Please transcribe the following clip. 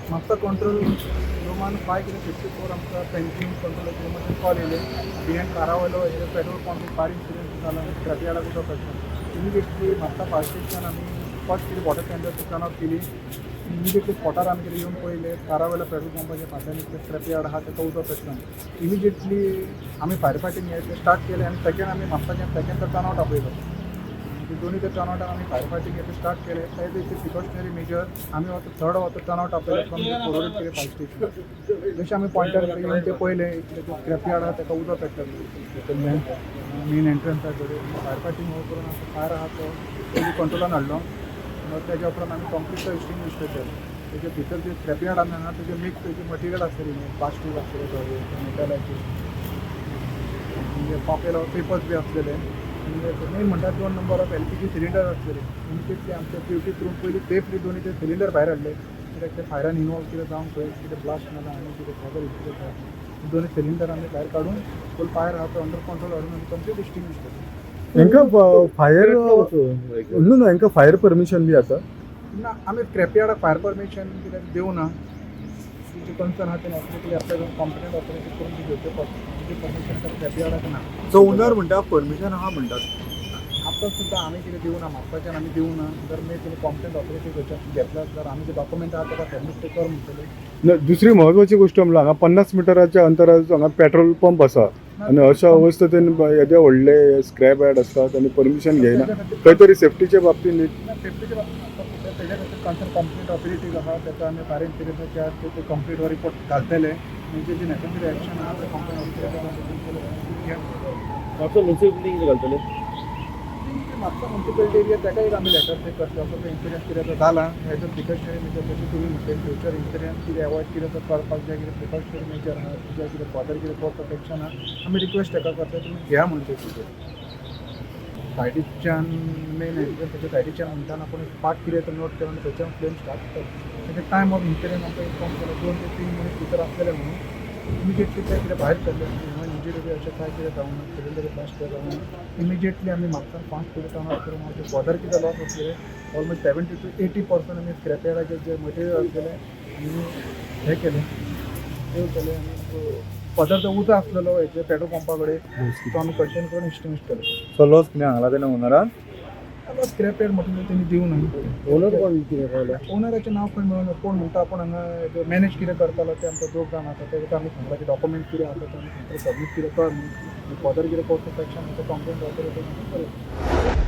Mapusa control रूमान 554 आमकां painting control रूमांतल्यान call येयले behind कारा वयलो पेट्रोल पंप फायर इन्सिडेंट जाला स्क्रॅप यार्डाक उदक पडटा इमिडिएटली म्हापसा फायर स्टेशन आमी फर्स्ट कितें वॉटर टँकर टर्न ऑफ केली इमिडिएटली स्पॉटार आमी कितें येवन पळयले कारा वयल्या पेट्रोल पंपाच्या फाटल्यान स्क्रॅप यार्ड आहा ताका उदक पेटना इमिडिएटली आमी फायर फायटींग हें स्टार्ट केलें आनी सेकेंड आमी म्हापसाच्यान सेकेंड टर्न आउट आपयलो दोन्ही ते टर्न आउटाक आमी फायर फायटींग हें स्टार्ट केलें एज इट प्रिकॉशनरी मेजर आमी वता थर्ड वता turn out आपयलें from the Korode केले फायर स्टेशन जशें आमी पॉयंटर येवन ते पळयलें स्क्रॅप यार्ड आहा ताका उदक पेट्टा मेन एंट्रन्स आहा थंय फायर फायटींग हो करून आतां फायर आहा तो तेजी कंट्रोलान हाडलो तेज्या उपरांत आमी कंप्लीट एक्सटिंग्विश केलें तेजे भितर जे स्क्रॅप यार्ड आहा तेजे मिक्स तेजी मटिरियल आसतली प्लास्टीक आसतलें मेटलाची म्हणजे पॉकेल पेपर्स बी आसलेले मेन म्हणटात 2 नंबर ऑफ LPG सिलिंडर आसलेले इमिडिएटली आमच्या ड्युटी करून पयलीं सेफली दोन्ही ते सिलिंडर भायर हाडले कित्याक ते फायरान इनवॉल्व कितें जावंक खंय कितें ब्लास्ट नाजाल्यार आनी कितें खबर इन्सिडेंट जाता दोन्ही सिलिंडर आमी भायर काडून फूल फायर आहा तो अंडर कंट्रोल हाडून आमी कंप्लीट एक्सटिंग्विश केलें हांकां फायर न्हू हांकां फायर परमिशन बी आसा ना आमी स्क्रॅप यार्डाक फायर परमिशन कित्याक दिवना जी कन्सर्न आहा तें ऑथॉरिटी आपल्या कॉम्पिटंट ऑथॉरिटी करून ती घेवचें पडटा जी परमिशन स्क्रॅप यार्डाक ना सो ओनर म्हणटा परमिशन आहा म्हणटात आतां सुद्दां आमी कितें दिवना म्हापसाच्यान आमी दिवना जर मे तुमी कॉम्पिटंट ऑथॉरिटी घेतला जाल्यार आमी जे डॉक्युमेंट आहा ताका सबमीट ते कर म्हणटले दुसरी महत्वाची गोष्ट म्हणल्यार हांगा 50 मिटराच्या अंतरार हांगा पेट्रोल पंप आसा आनी अशा अवस्थेन येदे व्हडले स्क्रॅप यार्ड आसतात आनी परमिशन घेयना खंय तरी सेफ्टीच्या बाबतींत सेफ्टीच्या बाबतींत तेज्या खातीर कन्सर्न कॉम्पिटंट ऑथॉरिटीज आहा ताका आमी फायर इन्सिडेंटाच्या ते कंप्लीट हो रिपोर्ट घालतले म्हणजे जी नेसेसरी एक्शन आहा ते कॉम्पिटंट ऑथॉरिटी म्हापसा म्युन्सिपालिटी कितें घालतले म्हापसा म्युन्सिपालिटी एरिया ताका एक आमी लेटर पे करतले असो इन्सिडेंट कितें जाला हेजर प्रिकॉशनरी मेजर जशें तुमी म्हणटले फ्युचर इन्सिडेंट कितें एवॉयड कितें तो करपाक जाय कितें प्रिकॉशनरी मेजर आहा तुज्या कितें फर्दर कितें कोर्स ऑफ एक्शन आहा आमी रिक्वेस्ट ताका करता तुमी घ्या म्हणटा तुजें सायडीच्यान मेन तेच्या सायडीच्यान म्हणटाना पूण पार्ट कितें तो नोट करून थंयच्यान फ्लेम स्टार्ट करता तेजे टायम ऑफ इन्सिडेंट आमकां इन्फॉर्म केलो 2 ते 3 मिनीट भितर आसलेले म्हणून इमिजिएटली ते कितें भायर सरले ह्युमन इंजुरी बी अशें कांय कितें जावना सिलिंडर ब्लास्ट जावना इमिजिएटली आमी Mapusa fast food turn out करून आमचे फर्दर कितें लॉस आसले ऑलमोस्ट 70 to 80% आमी स्क्रॅप यार्डाचे जे मटेरियल आसलेले आमी हें केलें सेव केलें आनी फर्दर जो उजो आसलेलो हेजे पेट्रोल पंपा कडेन तो आमी कंटेन करून एक्सटिंग्विश केलो सो लॉस कितें हांगला तेन्ना ओनरान आतां स्क्रॅप यार्ड मटेरियल तेणी दिवना ओनर कोण कितें कळलें ओनराचें नांव खंय मेळना कोण म्हणटा आपूण हांगा मॅनेज कितें करतालो ते आमकां दोग जाण आसा तेका आमी सांगला की डॉक्युमेंट कितें आसा ते आमी सबमीट कितें कर न्ही फर्दर कितें course of action complaint authority